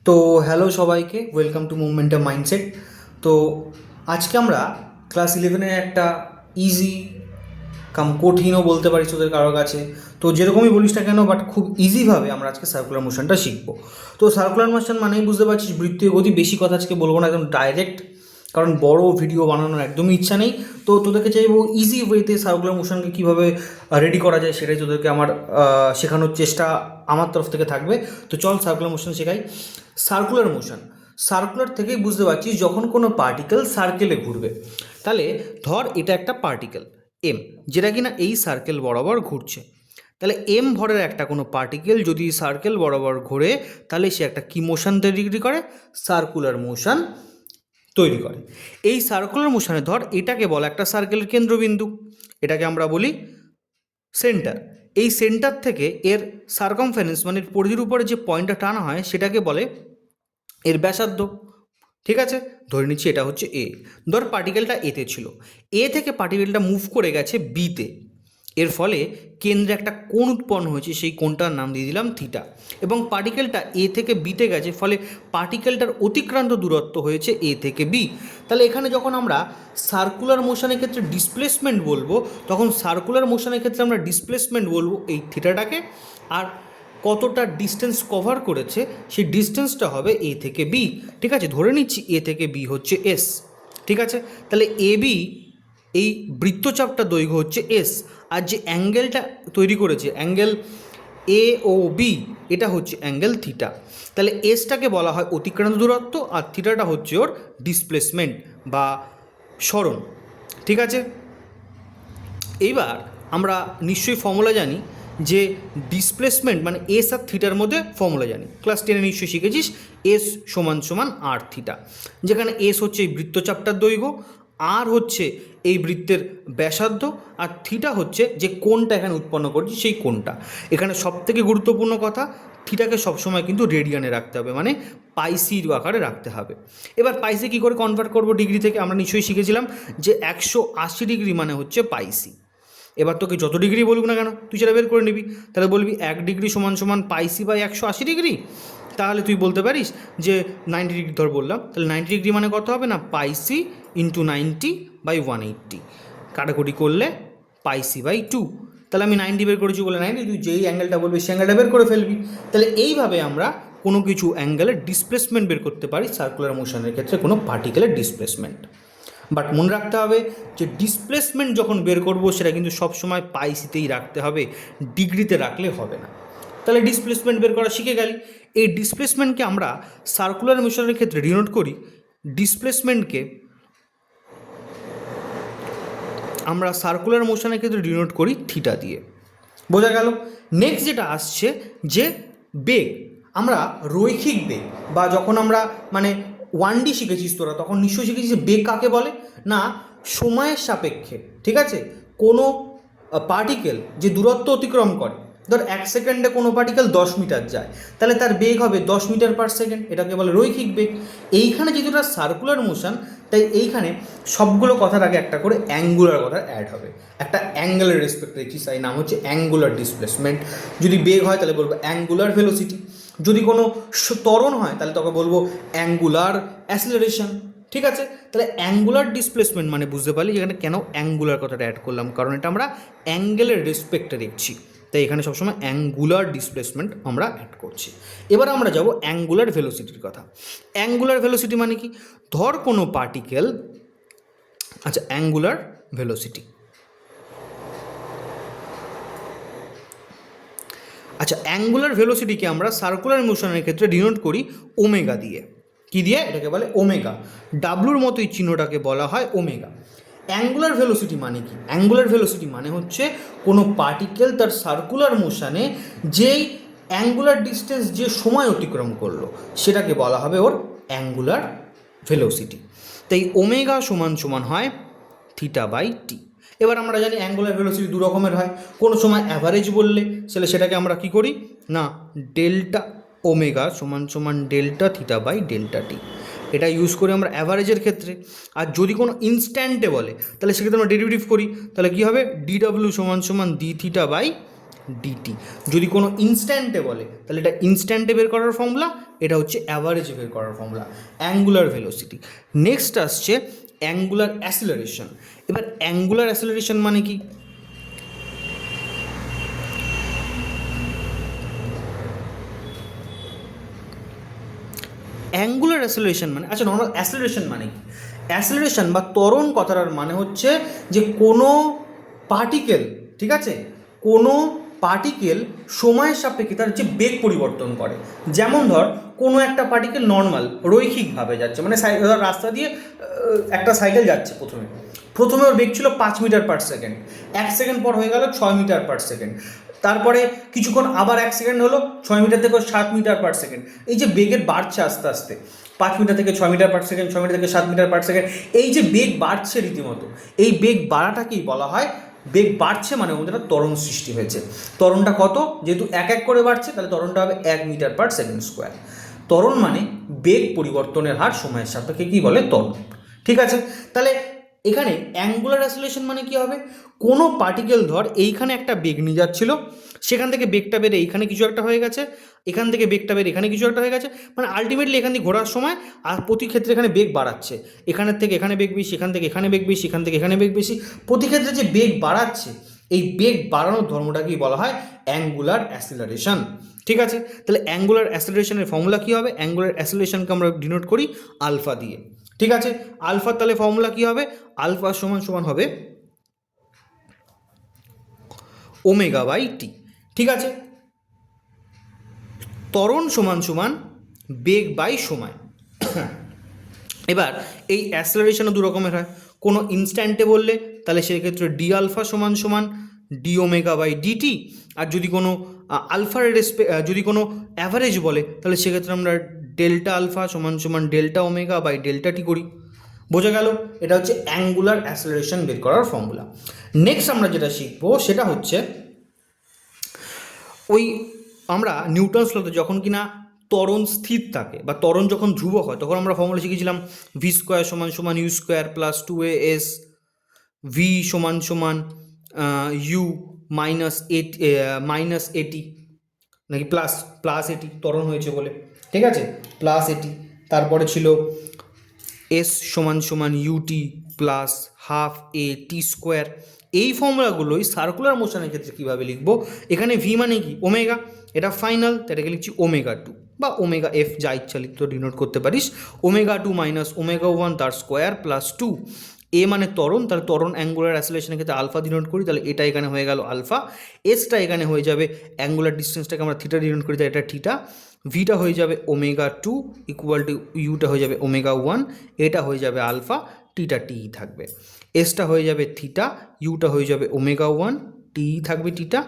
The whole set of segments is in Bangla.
তো হ্যালো সবাইকে, ওয়েলকাম টু মুভমেন্টাম মাইন্ডসেট। তো আজকে আমরা ক্লাস ইলেভেনের একটা ইজি কঠিনও বলতে পারি তোদের কারোর কাছে, তো যেরকমই বলিস না কেন, বাট খুব ইজিভাবে আমরা আজকে সার্কুলার মোশনটা শিখবো। তো সার্কুলার মোশন মানেই বুঝতে পারছিস বৃত্তীয় গতি। বেশি কথা আজকে বলবো না, একদম ডাইরেক্ট, কারণ বড় ভিডিও বানানোর একদমই ইচ্ছা নেই। তো তোদেরকে চাইবো ইজি ওয়েতে সার্কুলার মোশনকে কীভাবে রেডি করা যায় সেটাই তোদেরকে আমার শেখানোর চেষ্টা আমার তরফ থেকে থাকবে। তো চল সার্কুলার মোশন শেখাই। সার্কুলার মোশন, সার্কুলার থেকেই বুঝতে পারছিস যখন কোনো পার্টিকেল সার্কেলে ঘুরবে, তাহলে ধর এটা একটা পার্টিকেল এম, যেটা কিনা এই সার্কেল বরাবর ঘুরছে। তাহলে এম ভরের একটা কোনো পার্টিকেল যদি সার্কেল বরাবর ঘোরে, তাহলে সে একটা কি মোশন তৈরি করে? সার্কুলার মোশন তৈরি করে। এই সার্কুলার মোশনে ধর এটাকে বলে একটা সার্কেলের কেন্দ্রবিন্দু, এটাকে আমরা বলি সেন্টার। এই সেন্টার থেকে এর সার্কামফারেন্স মানে পরিধির উপরে যে পয়েন্টটা টানা হয় সেটাকে বলে এর ব্যাসার্ধ। ঠিক আছে, ধরে নিচ্ছি এটা হচ্ছে এ। ধর পার্টিকেলটা এতে ছিল, এ থেকে পার্টিকেলটা মুভ করে গেছে বিতে। এর ফলে কেন্দ্রে একটা কোণ উৎপন্ন হয়েছে, সেই কোণটার নাম দিয়ে দিলাম থিটা। এবং পার্টিকেলটা এ থেকে বিতে গেছে, ফলে পার্টিকেলটার অতিক্রান্ত দূরত্ব হয়েছে এ থেকে বি। তাহলে এখানে যখন আমরা সার্কুলার মোশনের ক্ষেত্রে ডিসপ্লেসমেন্ট বলবো, তখন সার্কুলার মোশনের ক্ষেত্রে আমরা ডিসপ্লেসমেন্ট বলবো এই থিটাটাকে, আর কতটা ডিস্টেন্স কভার করেছে সেই ডিস্টেন্সটা হবে এ থেকে বি। ঠিক আছে, ধরে নিচ্ছি এ থেকে বি হচ্ছে এস। ঠিক আছে, তাহলে এ বি এই বৃত্তচাপটা দৈর্ঘ্য হচ্ছে এস, আর যে অ্যাঙ্গেলটা তৈরি করেছে অ্যাঙ্গেল এ ও বি, এটা হচ্ছে অ্যাঙ্গেল থিটা। তাহলে এসটাকে বলা হয় অতিক্রান্ত দূরত্ব, আর থিটাটা হচ্ছে ওর ডিসপ্লেসমেন্ট বা সরণ। ঠিক আছে, এইবার আমরা নিশ্চয়ই ফর্মুলা জানি, যে ডিসপ্লেসমেন্ট মানে এস আর থিটার মধ্যে ফর্মুলা জানি, ক্লাস 10-এ নিশ্চয়ই শিখেছিস। এস সমান সমান আর থিটা, যেখানে এস হচ্ছে এই বৃত্তচাপটার দৈর্ঘ্য, আর হচ্ছে এই বৃত্তের ব্যাসার্ধ, আর থিটা হচ্ছে যে কোণটা এখানে উৎপন্ন করছি সেই কোণটা। এখানে সবথেকে গুরুত্বপূর্ণ কথা, থিটাকে সবসময় কিন্তু রেডিয়ানে রাখতে হবে, মানে পাইসির আকারে রাখতে হবে। এবার পাইসি কী করে কনভার্ট করবো ডিগ্রি থেকে? আমরা নিশ্চয়ই শিখেছিলাম যে 180 ডিগ্রি মানে হচ্ছে পাইসি। এবার তোকে যত ডিগ্রি বলুক না কেন তুই সেটা বের করে নিবি। তাহলে বলবি 1 ডিগ্রি সমান সমান পাইসি বাই 180 ডিগ্রি। তাহলে তুই বলতে পারিস যে 90 ডিগ্রি ধর বললাম, তাহলে 90 ডিগ্রি মানে কত হবে না, পাইসি ইন্টু 90/180, কাটাকুটি করলে পাইসি বাই 2। তাহলে আমি 90 বের করেছি বলে 90, তুই যেই অ্যাঙ্গেলটা বলবি সেই অ্যাঙ্গেলটা বের করে ফেলবি। তাহলে এইভাবে আমরা কোনো কিছু অ্যাঙ্গেলের ডিসপ্লেসমেন্ট বের করতে পারি সার্কুলার মোশনের ক্ষেত্রে কোনো পার্টিকেলের ডিসপ্লেসমেন্ট। বাট মনে রাখতে হবে যে ডিসপ্লেসমেন্ট যখন বের করব সেটা কিন্তু সবসময় পাইসিতেই রাখতে হবে, ডিগ্রিতে রাখলে হবে না। তাহলে ডিসপ্লেসমেন্ট বের করা শিখে গেলি। এই ডিসপ্লেসমেন্টকে আমরা সার্কুলার মোশনের ক্ষেত্রে ডিনোট করি, ডিসপ্লেসমেন্টকে আমরা সার্কুলার মোশনের ক্ষেত্রে ডিনোট করি থিটা দিয়ে। বোঝা গেল? নেক্সট যেটা আসছে যে বেগ, আমরা রৈখিক বেগ, বা যখন আমরা মানে 1D শিখেছিস তোরা, তখন নিশ্চয়ই শিখেছিস বেগ কাকে বলে না, সময়ের সাপেক্ষে। ঠিক আছে, কোনো পার্টিকেল যে দূরত্ব অতিক্রম করে, ধর 1 সেকেন্ডে কোনো পার্টিকেল 10 মিটার যায়, তাহলে তার বেগ হবে 10 মিটার পার সেকেন্ড, এটাকে বলে রৈখিক বেগ। এইখানে যেহেতু এটা সার্কুলার মোশন, তাই এইখানে সবগুলো কথার আগে একটা করে অ্যাঙ্গুলার কথা অ্যাড হবে। একটা অ্যাঙ্গেলের রেসপেক্ট দেখছিস, তাই নাম হচ্ছে অ্যাঙ্গুলার ডিসপ্লেসমেন্ট। যদি বেগ হয় তাহলে বলবো অ্যাঙ্গুলার ভেলোসিটি, যদি কোনো ত্বরণ হয় তাহলে তোকে বলবো অ্যাঙ্গুলার অ্যাসিলারেশন। ঠিক আছে, তাহলে অ্যাঙ্গুলার ডিসপ্লেসমেন্ট মানে বুঝতে পারলি এখানে কেন অ্যাঙ্গুলার কথাটা অ্যাড করলাম, কারণ এটা আমরা অ্যাঙ্গেলের রেসপেক্টে দেখছি, তাই এখানে সবসময় অ্যাঙ্গুলার ডিসপ্লেসমেন্ট আমরা অ্যাড করছি। এবার আমরা যাব অ্যাঙ্গুলার ভেলোসিটির কথা। অ্যাঙ্গুলার ভেলোসিটি মানে কি? ধর কোনো পার্টিকেল, আচ্ছা অ্যাঙ্গুলার ভেলোসিটি, আচ্ছা অ্যাঙ্গুলার ভেলোসিটিকে আমরা সার্কুলার মোশনের ক্ষেত্রে ডিনোট করি ওমেগা দিয়ে। কি দিয়ে? এটাকে বলে ওমেগা। ডাব্লুর মতো এই চিহ্নটাকে বলা হয় ওমেগা। অ্যাঙ্গুলার ভেলোসিটি মানে কি? অ্যাঙ্গুলার ভেলোসিটি মানে হচ্ছে কোনো পার্টিকেল তার সার্কুলার মোশনে যেই অ্যাঙ্গুলার ডিস্টেন্স যে সময় অতিক্রম করলো সেটাকে বলা হবে ওর অ্যাঙ্গুলার ভেলোসিটি। তাই ওমেগা সমান সমান হয় থিটা বাই টি। এবার আমরা জানি অ্যাঙ্গুলার ভেলোসিটি দু রকমের হয়। কোনো সময় অ্যাভারেজ বললে সেটাকে আমরা কি করি না, ডেল্টা ওমেগা সমান সমান ডেল্টা থিটা বাই ডেল্টা টি, এটা ইউজ করি আমরা অ্যাভারেজের ক্ষেত্রে। আর যদি কোনো ইনস্ট্যান্টে বলে তাহলে সেক্ষেত্রে আমরা ডেরিভেটিভ করি, তাহলে কী হবে, ডিডব্লিউ সমান সমান ডি থিটা বাই ডিটি। যদি কোনো ইনস্ট্যান্টে বলে তাহলে এটা ইনস্ট্যান্টে বের করার ফর্মুলা, এটা হচ্ছে অ্যাভারেজে বের করার ফর্মুলা, অ্যাঙ্গুলার ভেলোসিটি। নেক্সট আসছে অ্যাঙ্গুলার অ্যাসিলারেশন। এবার অ্যাঙ্গুলার অ্যাসিলারেশন মানে কি? অ্যাঙ্গুলার অ্যাসিলারেশন মানে, আচ্ছা নর্মাল অ্যাসিলারেশন মানে কি? অ্যাসিলারেশন বা ত্বরণ কথাটার মানে হচ্ছে যে কোনো পার্টিকেল, ঠিক আছে, কোনো পার্টিকেল সময়ের সাপেক্ষে তার যে বেগ পরিবর্তন করে। যেমন ধর কোনো একটা পার্টিকেল নর্মাল রৈখিকভাবে যাচ্ছে, মানে ধর রাস্তা দিয়ে একটা সাইকেল যাচ্ছে, প্রথমে ওর বেগ ছিল 5 মিটার পার সেকেন্ড, 1 সেকেন্ড পর হয়ে গেল 6 মিটার পার সেকেন্ড, তারপরে কিছুক্ষণ আবার 1 সেকেন্ড হলো 6 মিটার থেকে 7 মিটার পার সেকেন্ড। এই যে বেগের বাড়ছে আস্তে আস্তে, 5 মিটার থেকে 6 মিটার পার সেকেন্ড, 6 মিটার থেকে 7 মিটার পার সেকেন্ড, এই যে বেগ বাড়ছে রীতিমতো, এই বেগ বাড়াটাকেই বলা হয়, বেগ বাড়ছে মানে ওদের একটা ত্বরণ সৃষ্টি হয়েছে। ত্বরণটা কত? যেহেতু এক এক করে বাড়ছে তাহলে ত্বরণটা হবে 1 মিটার পার সেকেন্ড স্কোয়ার। ত্বরণ মানে বেগ পরিবর্তনের হার সময়ের সাপেক্ষে কী বলে? ত্বরণ। ঠিক আছে, তাহলে এখানে অ্যাঙ্গুলার অ্যাসিলেশন মানে কি হবে? কোনো পার্টিকেল ধর এইখানে একটা বেগ নিয়ে যাচ্ছিল, সেখান থেকে বেগটা বেড়ে এইখানে কিছু একটা হয়ে গেছে, এখান থেকে বেগটা বেড়ে এখানে কিছু একটা হয়ে গেছে, মানে আলটিমেটলি এখান থেকে ঘোরার সময় আর প্রতি ক্ষেত্রে এখানে বেগ বাড়াচ্ছে, এখানের থেকে এখানে বেগ বেশি, এখান থেকে এখানে বেগ বেশি, এখান থেকে এখানে বেগ বেশি, প্রতি ক্ষেত্রে যে বেগ বাড়াচ্ছে, এই বেগ বাড়ানোর ধর্মটাকেই বলা হয় অ্যাঙ্গুলার অ্যাসিলারেশন। ঠিক আছে, তাহলে অ্যাঙ্গুলার অ্যাসিলারেশনের ফর্মুলা কী হবে? অ্যাঙ্গুলার অ্যাসিলারেশনকে আমরা ডিনোট করি আলফা দিয়ে। ঠিক আছে, আলফার তাহলে ফর্মুলা কী হবে? আলফা সমান সমান হবে ওমেগা বাই টি। ঠিক আছে, ত্বরণ সমান সমান বেগ বাই সময়। এবার এই অ্যাসিলারেশনও দু রকমের হয়, কোনো ইনস্ট্যান্টে বললে তাহলে সেক্ষেত্রে ডি আলফা সমান সমান ডি ওমেগা বাই ডিটি, আর যদি কোনো আলফার যদি কোনো অ্যাভারেজ বলে তাহলে সেক্ষেত্রে আমরা ডেল্টা আলফা সমান সমান ডেল্টা ওমেগা বাই ডেল্টা টি করি। বোঝা গেল? এটা হচ্ছে অ্যাঙ্গুলার অ্যাসিলারেশন বের করার ফর্মুলা। নেক্সট আমরা যেটা শিখবো সেটা হচ্ছে ওই আমরা নিউটনস লতে যখন কিনা ত্বরণ স্থির থাকে বা ত্বরণ যখন ধ্রুবক হয় তখন আমরা ফর্মুলা শিখেছিলাম ভি স্কোয়ার সমান সমান you square plus 2as, V সমান সমান ইউ মাইনাস এটি নাকি প্লাস এটি, ত্বরণ হয়েছে বলে, ঠিক আছে, প্লাস এটি। তারপরে ছিল এস সমান সমান ইউটি প্লাস হাফ এ টি স্কোয়ার। এই ফর্মুলাগুলোই সার্কুলার মোশনের ক্ষেত্রে কীভাবে লিখবো? এখানে ভি মানে কি? ওমেগা, এটা ফাইনাল, এটাকে লিখছি ওমেগা টু বা ওমেগা এফ, যা ইচ্ছা লিখতে ডিনোট করতে পারিস। Omega two minus omega one তার স্কোয়ার প্লাস 2। এ মানে ত্বরণ, তাহলে ত্বরণ অ্যাঙ্গুলার অ্যাসিলেশনের ক্ষেত্রে আলফা ডিনোট করি, তাহলে এটা এখানে হয়ে গেল আলফা। এসটা এখানে হয়ে যাবে অ্যাঙ্গুলার ডিস্টেন্সটাকে আমরা থিটা ডিনোট করি, তাই এটা থিটা। ভিটা হয়ে যাবে ওমেগা টু ইকুয়াল টু ইউটা হয়ে যাবে ওমেগা ওয়ান, এটা হয়ে যাবে আলফা, টিটা টি থাকবে। এসটা হয়ে যাবে থিটা, ইউটা হয়ে যাবে ওমেগা ওয়ান, টি থাকবে টিটা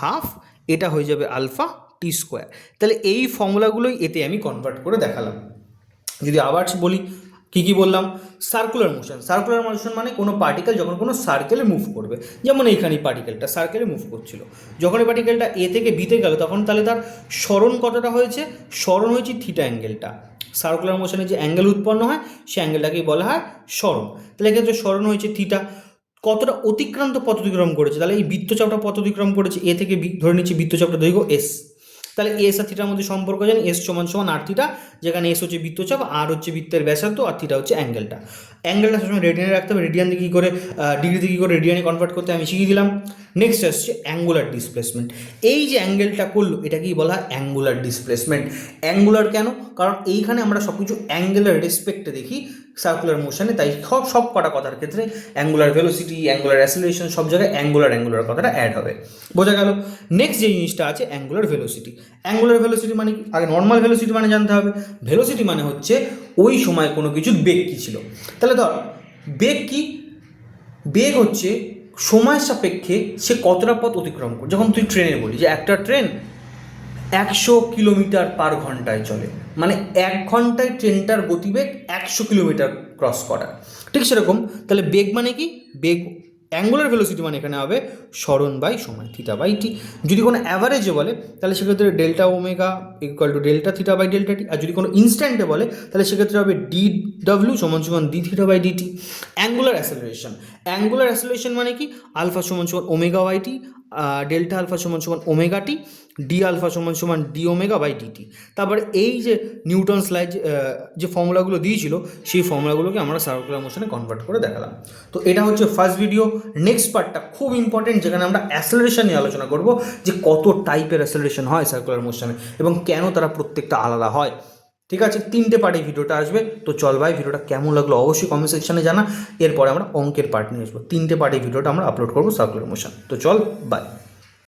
হাফ, এটা হয়ে যাবে আলফা টি স্কোয়ার। তাহলে এই ফর্মুলাগুলোই এতে আমি কনভার্ট করে দেখালাম। যদি আবার বলি কী কী বললাম? Circular motion. সার্কুলার মোশন মানে কোনো পার্টিকেল যখন কোনো সার্কেলে মুভ করবে, যেমন এইখানে পার্টিকেলটা সার্কেলে মুভ করছিল, যখন এই পার্টিকেলটা এ থেকে বিতে গেল তখন তাহলে তার সরণ কতটা হয়েছে? সরণ হয়েছে থিটা অ্যাঙ্গেলটা। সার্কুলার মোশনে যে অ্যাঙ্গেল উৎপন্ন হয় সেই অ্যাঙ্গেলটাকেই বলা হয় সরণ। তাহলে এক্ষেত্রে সরণ হয়েছে থিটা। কতটা অতিক্রান্ত পথ অতিক্রম করেছে? তাহলে এই বৃত্তচাপটা পথ অতিক্রম করেছে এ থেকে ধরে নিচ্ছি বৃত্তচাপটা দৈর্ঘ্য এস। তাহলে এস আর থিটার মধ্যে সম্পর্ক জানি, এস সমান সমান আর থিটা, যেখানে এস হচ্ছে বৃত্তচাপ, আর হচ্ছে বৃত্তের ব্যাসার্ধ, আর থিটা হচ্ছে অ্যাঙ্গেলটা। অ্যাঙ্গেলটা সবসময় রেডিয়ানে রাখতে হবে, রেডিয়ান দিয়ে কী করে ডিগ্রিতে কী করে রেডিয়ানে কনভার্ট করতে আমি শিখিয়ে দিলাম। নেক্সট আসছে অ্যাঙ্গুলার ডিসপ্লেসমেন্ট। এই যে অ্যাঙ্গেলটা করলো এটাকেই বলা হয় অ্যাঙ্গুলার ডিসপ্লেসমেন্ট। অ্যাঙ্গুলার কেন? কারণ এইখানে আমরা সব কিছু অ্যাঙ্গুলার রেসপেক্টে দেখি সার্কুলার মোশনে, তাই সব কটা কথার ক্ষেত্রে অ্যাঙ্গুলার ভেলোসিটি, অ্যাঙ্গুলার অ্যাসিলারেশন, সব জায়গায় অ্যাঙ্গুলার কথাটা অ্যাড হবে। বোঝা গেল? নেক্সট যে জিনিসটা আছে অ্যাঙ্গুলার ভেলোসিটি। অ্যাঙ্গুলার ভেলোসিটি মানে কি? আগে নর্মাল ভেলোসিটি মানে জানতে হবে। ভেলোসিটি মানে হচ্ছে ওই সময় কোনো কিছুর বেগ কী ছিল। তাহলে ধর বেগ কি? বেগ হচ্ছে সময়ের সাপেক্ষে সে কতটা পথ অতিক্রম করে। যখন তুই ট্রেনে বলি যে একটা ট্রেন 100 কিলোমিটার পার ঘন্টায় চলে, মানে 1 ঘন্টায় ট্রেনটার গতিবেগ 100 কিলোমিটার ক্রস করা, ঠিক সেরকম। তাহলে বেগ মানে কি? বেগ অ্যাঙ্গুলার ভেলোসিটি মানে এখানে হবে সরণ বাই সময়, থিটা বাই টি। যদি কোনো অ্যাভারেজে বলে তাহলে সেক্ষেত্রে delta omega equal to delta theta by delta t. আর যদি কোনো ইনস্ট্যান্টে বলে তাহলে সেক্ষেত্রে হবে ডি ডাব্লিউ সমান সমান d theta by d t. Angular acceleration. Angular acceleration মানে কি? আলফা সমান সমান omega by t, delta alpha সমান সমান ওমেগা টি, ডি আলফা সমান সমান ডি ওমেগা বাই ডিটি। তারপরে এই যে নিউটনস লাইজ যে ফর্মুলাগুলো দিয়েছিল সেই ফর্মুলাগুলোকে আমরা সার্কুলার মোশনে কনভার্ট করে দেখালাম। তো এটা হচ্ছে ফার্স্ট ভিডিও। নেক্সট পার্টটা খুব ইম্পর্টেন্ট, যেখানে আমরা অ্যাসেলারেশন নিয়ে আলোচনা করব, যে কত টাইপের অ্যাসেলারেশন হয় সার্কুলার মোশনে এবং কেন তারা প্রত্যেকটা আলাদা হয়। ঠিক আছে, 3টে পার্টে ভিডিওটা আসবে। তো চল ভাই, ভিডিওটা কেমন লাগলো অবশ্যই কমেন্ট সেকশনে জানা। এরপরে আমরা অঙ্কের পার্ট নিয়ে আসবো। 3টে পার্টে ভিডিওটা আমরা আপলোড করবো সার্কুলার মোশন। তো চল, বাই।